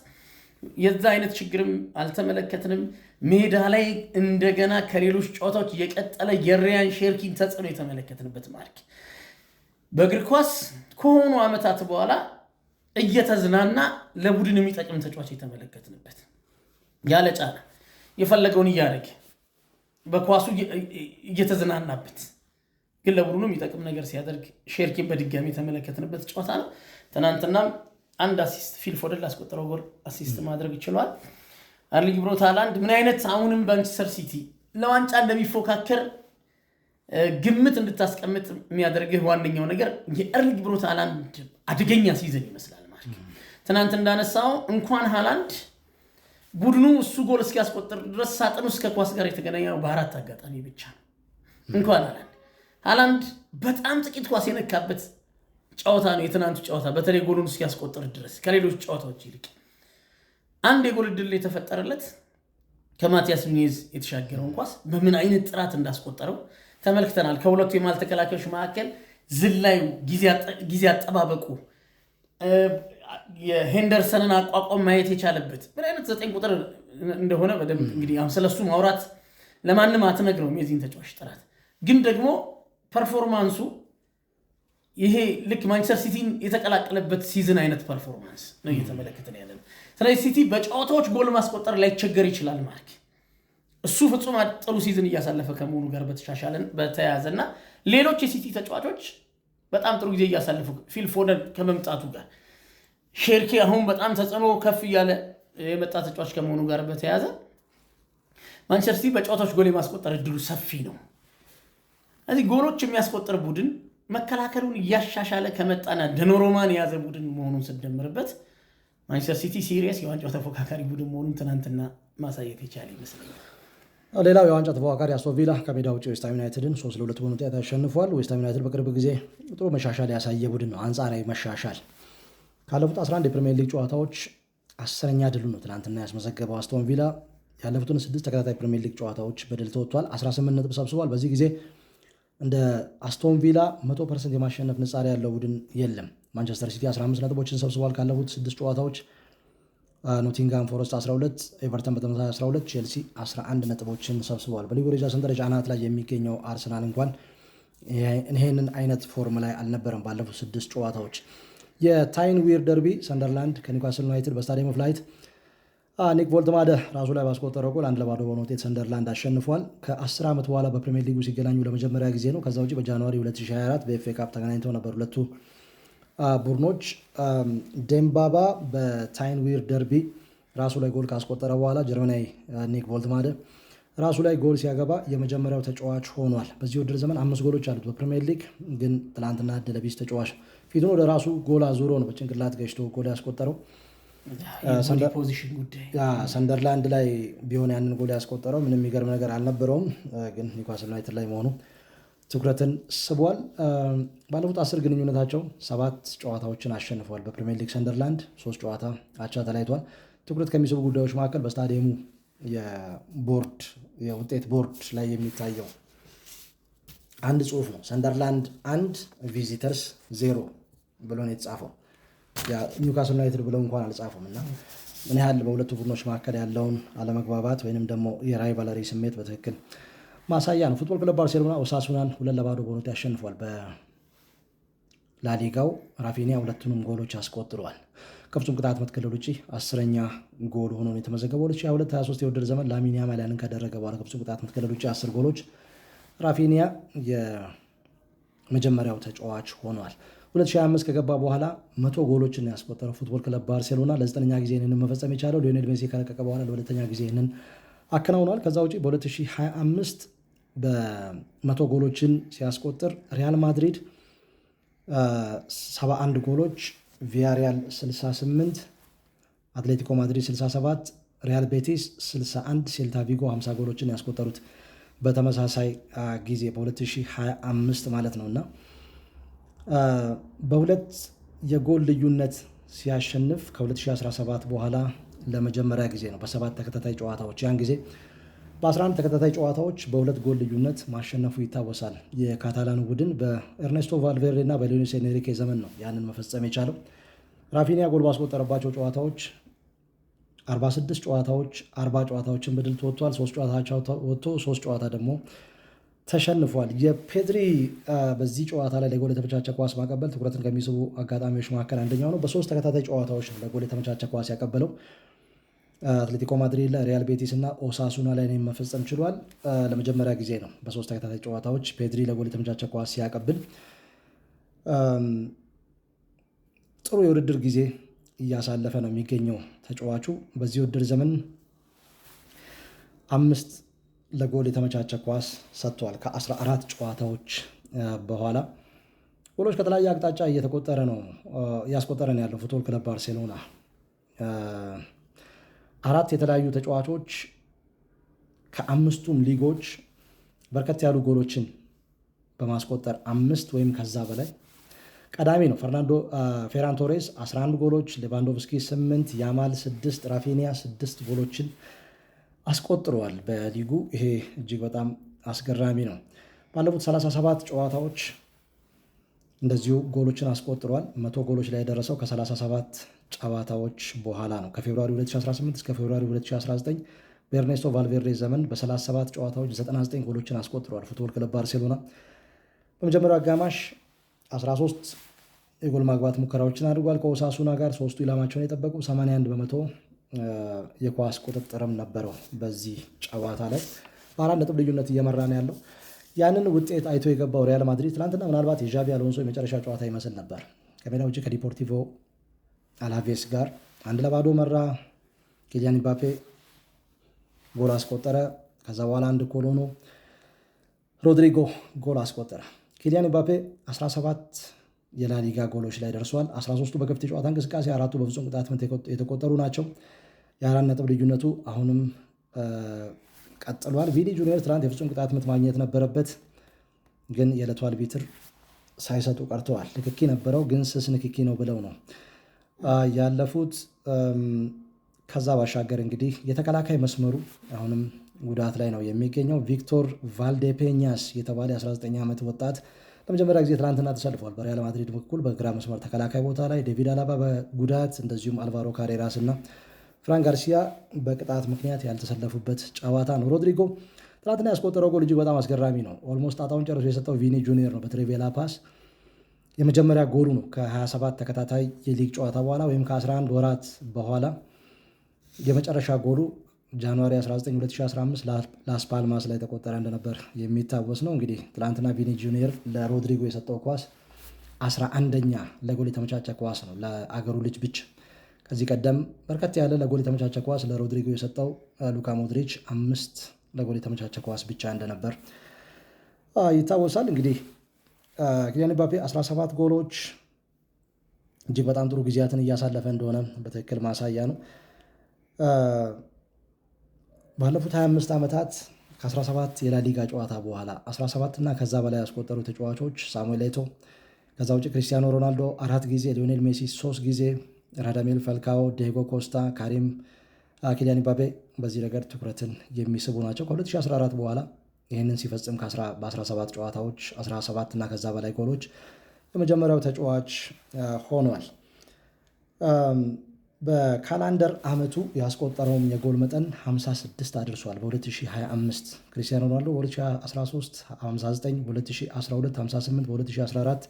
የዛ አይነት ችግርም አልተመለከትንም። ሜዳ ላይ እንደገና ከሌሎች ጨዋታዎች የቀጠለ የሪያን ሼርኪን ተጽዕኖ የተመለከትንበት ማርክ በእግር ኳስ ከሆኑ ዓመታት በኋላ እየተዝናና ለቡድን የሚጠቅም ተጫዋች የተመለከትንበት ያለ ጫና የፈለገውን እያደረገ በኳሱ እየተዝናናበት ግን ለቡድኑ የሚጠቅም ነገር ሲያደርግ ሼርኪን በድጋሚ የተመለከትንበት ጨዋታ ነው። ትናንትናም አንድ አሲስት ፊል ፎደን ላስቆጠረው ጎል አሲስት ማድረግ ይችላል። ኤርሊንግ ብራውት ሃላንድ ምን አይነት አሁንም ማንቸስተር ሲቲ ለዋንጫ እንደሚፎካከር ግምት እንድታስቀምጥ የሚያደርግህ ዋነኛው ነገር የኤርሊንግ ብራውት ሃላንድ አደገኛ ሲዝን ይመስላል ማለት ነው። ትናንት እንዳነሳው እንኳን ሃላንድ ቡድኑ እሱ ጎል እስኪያስቆጥር ድረስ ሳጥኑ እስከ ኳስ ጋር የተገናኘው በአራት አጋጣሚ ብቻ ነው። እንኳን ሃላንድ በጣም ጥቂት ኳስ የነካበት ጨዋታ ነው የትናንቱ ጨዋታ። በተለይ ጎሉን እስኪያስቆጥር ድረስ ከሌሎች ጨዋታዎች ይልቅ አንድ የጎል ዕድል የተፈጠረለት ከማቲያስ ኑኔዝ የተሻገረውን ኳስ በምን አይነት ጥራት እንዳስቆጠረው ተመልክተናል። ከሁለቱ የማል ተከላካዮች መካከል ዝላዩ ጊዜ አጠባበቁ የሄንደርሰንን አቋቋም ማየት የቻለበት ምን አይነት 9 ቁጥር እንደሆነ በደንብ እንግዲህ አሁን ስለሱ ማውራት ለማንም አትነግረውም የዚህን ተጫዋች ጥራት። ግን ደግሞ ፐርፎርማንሱ ይሄ ልክ ማንቸስተር ሲቲን የተቀላቀለበት ሲዝን አይነት ፐርፎርማንስ ነው እየተመለከተን ያለን። ስለዚህ ሲቲ በጨዋታዎች ጎል ማስቆጠር ላይ ቸገር ይችላል ማለት እሱ ፍጹም ጥሩ ሲዝን እያሳለፈ ከመሆኑ ጋር በተያያዘና ሌሎች የሲቲ ተጫዋቾች በጣም ጥሩ ጊዜ እያሳለፉ ፊል ፎደን ከመምጣቱ ጋር ሼርኪ አሁን በጣም ተጽዕኖ ከፍ እያለ የመጣ ተጫዋች ከመሆኑ ጋር በተያያዘ ማንቸስተር ሲቲ በጨዋታዎች ጎል የማስቆጠር እድሉ ሰፊ ነው። ስለዚህ ጎሎች የሚያስቆጥር ቡድን መከላከሉን እያሻሻለ ከመጣና ደኖሮማን የያዘ ቡድን መሆኑን ስደምርበት ማንቸስተር ሲቲ ሲሪየስ የዋንጫው ተፎካካሪ ቡድን መሆኑን ትናንትና ማሳየት የቻለ ይመስለኛል። ሌላው የዋንጫ ተፎካካሪ አስቶን ቪላ ከሜዳ ውጭ ዌስትሃም ዩናይትድን 3-2 በሆነ ውጤት አሸንፏል። ዌስትሃም ዩናይትድ በቅርብ ጊዜ ጥሩ መሻሻል ያሳየ ቡድን ነው። አንጻራዊ መሻሻል ካለፉት 11 የፕሪሚየር ሊግ ጨዋታዎች 10ኛ ድሉ ነው ትናንትና ያስመዘገበው። አስቶን ቪላ ያለፉትን 6 ተከታታይ ፕሪሚየር ሊግ ጨዋታዎች በድል ተወጥቷል። 18 ነጥብ ሰብስቧል። በዚህ ጊዜ እንደ አስቶን ቪላ 100% የማሸነፍ ንጻሬ ያለው ቡድን የለም። ማንቸስተር ሲቲ 15 ነጥቦችን ሰብስቧል ካለፉት 6 ጨዋታዎች። ኖቲንጋም ፎረስት 12፣ ኤቨርተን በተመሳሳይ 12፣ ቼልሲ 11 ነጥቦችን ሰብስበዋል። በሊጉ ደረጃ ሰንጠረዥ አናት ላይ የሚገኘው አርሰናል እንኳን ይህንን አይነት ፎርም ላይ አልነበረም ባለፉት 6 ጨዋታዎች። የታይንዊር ደርቢ ሰንደርላንድ ከኒውካስል ዩናይትድ በስታዲየም ኦፍ ላይት ኒክ ቮልትማደ ራሱ ላይ ባስቆጠረው ጎል 1-0 በሆነ ውጤት ሰንደርላንድ አሸንፏል። ከ10 ዓመት በኋላ በፕሪሚየር ሊጉ ሲገናኙ ለመጀመሪያ ጊዜ ነው። ከዛ ውጭ በጃንዋሪ 2024 በኤፍኤ ካፕ ተገናኝተው ነበር ሁለቱ ቡድኖች። ዴምባባ በታይንዊር ደርቢ ራሱ ላይ ጎል ካስቆጠረ በኋላ ጀርመናዊ ኒክ ቮልትማደ ራሱ ላይ ጎል ሲያገባ የመጀመሪያው ተጫዋች ሆኗል። በዚህ ውድድር ዘመን 5 ጎሎች አሉት በፕሪሚየር ሊግ። ግን ትላንትና ዕድለቢስ ተጫዋች ፊቱን ወደ ራሱ ጎል አዙሮ ነው በጭንቅላት ገጭቶ ጎል ያስቆጠረው። ሰንደርላንድ ላይ ቢሆን ያንን ጎል ያስቆጠረው ምንም የሚገርም ነገር አልነበረውም። ግን ኒውካስል ዩናይትድ ላይ መሆኑ ትኩረትን ስቧል። ባለፉት 10 ግንኙነታቸው 7 ጨዋታዎችን አሸንፈዋል። በፕሪሚየር ሊግ ሰንደርላንድ 3 ጨዋታ አቻ ተለያይቷል። ትኩረት ከሚስቡ ጉዳዮች መካከል በስታዲየሙ የውጤት ቦርድ ላይ የሚታየው አንድ ጽሑፍ ነው። ሰንደርላንድ 1 ቪዚተርስ 0 ብሎ ነው የተጻፈው። ኒውካስል ዩናይትድ ብለው እንኳን አልጻፉም። እና ምን ያህል በሁለቱ ቡድኖች መካከል ያለውን አለመግባባት ወይንም ደግሞ የራይቫለሪ ስሜት በትክክል ማሳያ ነው። ፉትቦል ክለብ ባርሴሎና ኦሳሱናን 2-0 በሆነ ውጤት ያሸንፏል። በላሊጋው ራፊኒያ ሁለቱንም ጎሎች አስቆጥረዋል። ከፍጹም ቅጣት ምት ክልል ውጭ 10ኛ ጎል ሆኖ ነው የተመዘገበው። 2022/23 የውድድር ዘመን ላሚን ያማል ያንን ካደረገ በኋላ ከፍጹም ቅጣት ምት ክልል ውጭ 10 ጎሎች ራፊኒያ የመጀመሪያው ተጫዋች ሆኗል። 2025 ከገባ በኋላ 100 ጎሎችን ያስቆጠረው ፉትቦል ክለብ ባርሴሎና ለ9ኛ ጊዜ ይህንን መፈጸም የቻለው ሊዮኔል ሜሲ ከለቀቀ በኋላ ለ2ኛ ጊዜ ይህንን አከናውኗል። ከዛ ውጭ በ2025 በ100 ጎሎችን ሲያስቆጥር ሪያል ማድሪድ 71 ጎሎች፣ ቪያሪያል 68፣ አትሌቲኮ ማድሪድ 67፣ ሪያል ቤቲስ 61፣ ሴልታ ቪጎ 50 ጎሎችን ያስቆጠሩት በተመሳሳይ ጊዜ በ2025 ማለት ነው። እና በሁለት የጎል ልዩነት ሲያሸንፍ ከ2017 በኋላ ለመጀመሪያ ጊዜ ነው። በ7 ተከታታይ ጨዋታዎች ያን ጊዜ በ11 ተከታታይ ጨዋታዎች በ2 ጎል ልዩነት ማሸነፉ ይታወሳል። የካታላኑ ቡድን በኤርኔስቶ ቫልቬርዴ እና በሉዊስ ኤንሪኬ ዘመን ነው ያንን መፈጸም የቻለው። ራፊኒያ ጎል ባስቆጠረባቸው ጨዋታዎች 46 ጨዋታዎች 40 ጨዋታዎችን በድል ተወጥቷል። 3 ጨዋታቸው ወጥቶ 3 ጨዋታ ደግሞ ተሸንፏል። የፔድሪ በዚህ ጨዋታ ላይ ለጎል የተመቻቸ ኳስ ማቀበል ትኩረትን ከሚስቡ አጋጣሚዎች መካከል አንደኛው ነው። በ3 ተከታታይ ጨዋታዎች ነው ለጎል የተመቻቸ ኳስ ያቀበለው። አትሌቲኮ ማድሪድ ላይ፣ ሪያል ቤቲስ እና ኦሳሱና ላይ ነው መፈጸም ችሏል። ለመጀመሪያ ጊዜ ነው በ3 ተከታታይ ጨዋታዎች ፔድሪ ለጎል የተመቻቸ ኳስ ሲያቀብል። ጥሩ የውድድር ጊዜ እያሳለፈ ነው የሚገኘው ተጫዋቹ። በዚህ ውድድር ዘመን 5 ለጎል የተመቻቸ ኳስ ሰጥቷል። ከ14 ጨዋታዎች በኋላ ጎሎች ከተለያየ አቅጣጫ እያስቆጠረ ነው ያለው ፉትቦል ክለብ ባርሴሎና። 4 የተለያዩ ተጫዋቾች ከ5ቱም ሊጎች በርከት ያሉ ጎሎችን በማስቆጠር 5 ወይም ከዛ በላይ ቀዳሚ ነው። ፌራን ቶሬስ 11 ጎሎች፣ ሌቫንዶቭስኪ 8፣ ያማል 6፣ ራፊኒያ 6 ጎሎችን አስቆጥረዋል በሊጉ። ይሄ እጅግ በጣም አስገራሚ ነው። ባለፉት 37 ጨዋታዎች እንደዚሁ ጎሎችን አስቆጥረዋል። 100 ጎሎች ላይ የደረሰው ከ37 ጨዋታዎች በኋላ ነው። ከፌብሩዋሪ 2018 እስከ ፌብሩዋሪ 2019 በኤርኔስቶ ቫልቬርዴ ዘመን በ37 ጨዋታዎች 99 ጎሎችን አስቆጥረዋል ፉትቦል ክለብ ባርሴሎና። በመጀመሪያው አጋማሽ 13 የጎል ማግባት ሙከራዎችን አድርጓል። ከኦሳሱና ጋር 3ቱ ኢላማቸውን የጠበቁ 81 በመቶ የኳስ ቁጥጥርም ነበረው። በዚህ ጨዋታ ላይ በ4 ነጥብ ልዩነት እየመራ ነው ያለው። ያንን ውጤት አይቶ የገባው ሪያል ማድሪድ ትናንትና ምናልባት የዣቢ አሎንሶ የመጨረሻ ጨዋታ ይመስል ነበር። ከሜዳ ውጭ ከዲፖርቲቮ አላቬስ ጋር 1-0 መራ። ኪሊያን ምባፔ ጎል አስቆጠረ። ከዛ በኋላ 1 ጎል ሆኖ ሮድሪጎ ጎል አስቆጠረ። ኪሊያን ምባፔ 17 የላሊጋ ጎሎች ላይ ደርሷል። 13ቱ በክፍት ጨዋታ እንቅስቃሴ፣ 4ቱ በፍጹም ቅጣት ምት የተቆጠሩ ናቸው። የ4 ነጥብ ልዩነቱ አሁንም ቀጥሏል። ቪኒ ጁኒየር ትናንት የፍጹም ቅጣት ምት ማግኘት ነበረበት፣ ግን የዕለቱ አልቢትር ሳይሰጡ ቀርተዋል። ንክኪ ነበረው፣ ግን ስስ ንክኪ ነው ብለው ነው ያለፉት። ከዛ ባሻገር እንግዲህ የተከላካይ መስመሩ አሁንም ጉዳት ላይ ነው የሚገኘው። ቪክቶር ቫልዴፔኛስ የተባለ 19 ዓመት ወጣት ለመጀመሪያ ጊዜ ትናንትና ተሰልፏል በሪያል ማድሪድ በኩል በግራ መስመር ተከላካይ ቦታ ላይ። ዴቪድ አላባ በጉዳት እንደዚሁም አልቫሮ ካሬራስ እና ፍራን ጋርሲያ በቅጣት ምክንያት ያልተሰለፉበት ጨዋታ ነው። ሮድሪጎ ትናንትና ያስቆጠረው ጎል እጅግ በጣም አስገራሚ ነው። ኦልሞስት ጣጣውን ጨርሶ የሰጠው ቪኒ ጁኒየር ነው በትሪቬላ ፓስ። የመጀመሪያ ጎሉ ነው ከ27 ተከታታይ የሊግ ጨዋታ በኋላ ወይም ከ11 ወራት በኋላ። የመጨረሻ ጎሉ ጃንዋሪ 19 2015 ላስ ፓልማስ ላይ ተቆጠረ እንደነበር የሚታወስ ነው። እንግዲህ ትናንትና ቪኒ ጁኒየር ለሮድሪጎ የሰጠው ኳስ 11ኛ ለጎል የተመቻቸ ኳስ ነው ለአገሩ ልጅ ብቻ። ከዚህ ቀደም በርከት ያለ ለጎል የተመቻቸ ኳስ ለሮድሪጎ የሰጠው ሉካ ሞድሪች 5 ለጎል የተመቻቸ ኳስ ብቻ እንደነበር ይታወሳል። እንግዲህ ኪሊያን ምባፔ 17 ጎሎች እጅግ በጣም ጥሩ ጊዜያትን እያሳለፈ እንደሆነ በትክክል ማሳያ ነው። ባለፉት 25 ዓመታት ከ17 የላሊጋ ጨዋታ በኋላ 17 እና ከዛ በላይ ያስቆጠሩ ተጫዋቾች ሳሙኤል ኤቶ፣ ከዛ ውጭ ክሪስቲያኖ ሮናልዶ 4 ጊዜ፣ ሊዮኔል ሜሲ 3 ጊዜ፣ ራዳሜል ፈልካኦ፣ ዲየጎ ኮስታ፣ ካሪም፣ ኪሊያን ምባፔ በዚህ ረገድ ትኩረትን የሚስቡ ናቸው። ከ2014 በኋላ ይህንን ሲፈጽም በ17 ጨዋታዎች 17 እና ከዛ በላይ ጎሎች የመጀመሪያው ተጫዋች ሆኗል። በካላንደር ዓመቱ ያስቆጠረውም የጎል መጠን 56 አድርሷል። በ2025 ክሪስቲያኖ ሮናልዶ በ2013 59፣ በ2012 58፣ በ2014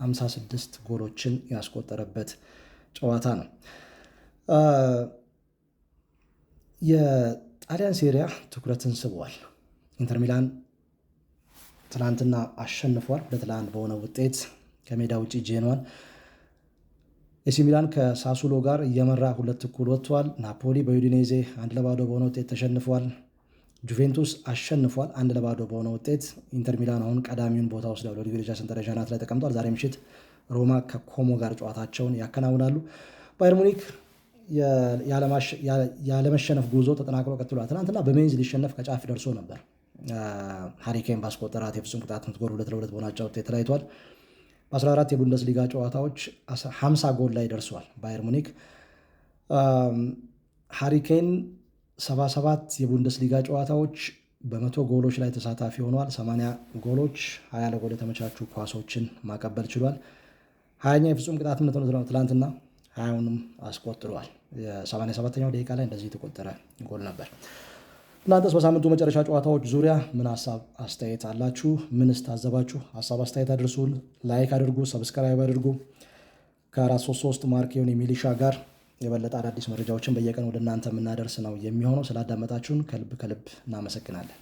56 ጎሎችን ያስቆጠረበት ጨዋታ ነው። የጣሊያን ሴሪያ ትኩረትን ስቧል። ኢንተር ሚላን ትናንትና አሸንፏል 2-1 በሆነ ውጤት ከሜዳ ውጭ ጄኖዋን። ኤሲ ሚላን ከሳሱሎ ጋር እየመራ 2-1 ወጥቷል። ናፖሊ በዩዲኔዜ 1-0 በሆነ ውጤት ተሸንፏል። ጁቬንቱስ አሸንፏል 1-0 በሆነ ውጤት። ኢንተር ሚላን አሁን ቀዳሚውን ቦታ ወስደው ወደ ደረጃ ሰንጠረዥ አናት ላይ ተቀምጧል። ዛሬ ምሽት ሮማ ከኮሞ ጋር ጨዋታቸውን ያከናውናሉ። ባየር ሙኒክ ያለመሸነፍ ጉዞ ተጠናክሮ ቀጥሏል። ትናንትና በሜንዝ ሊሸነፍ ከጫፍ ደርሶ ነበር። ሃሪኬን ባስቆጠራት የፍጹም ቅጣት ምት ጎል 2-2 በሆናቸው ውጤት ተለያይቷል። በ14 የቡንደስሊጋ ጨዋታዎች 50 ጎል ላይ ደርሷል ባየር ሙኒክ። ሃሪኬን 77 የቡንደስሊጋ ጨዋታዎች በ100 ጎሎች ላይ ተሳታፊ ሆኗል። 80 ጎሎች፣ 20 ለጎል የተመቻቹ ኳሶችን ማቀበል ችሏል። 20ኛ የፍጹም ቅጣት ምት ነው ትናንትና፣ 20ውንም አስቆጥሯል። የ87ኛው ደቂቃ ላይ እንደዚህ የተቆጠረ ጎል ነበር። እናንተስ በሳምንቱ መጨረሻ ጨዋታዎች ዙሪያ ምን ሀሳብ አስተያየት አላችሁ? ምንስ ታዘባችሁ? ሀሳብ አስተያየት አድርሱን። ላይክ አድርጉ፣ ሰብስክራይብ አድርጉ። ከ433 ማርኬውን የሚሊሻ ጋር የበለጠ አዳዲስ መረጃዎችን በየቀን ወደ እናንተ የምናደርስ ነው የሚሆነው። ስላዳመጣችሁን ከልብ እናመሰግናለን።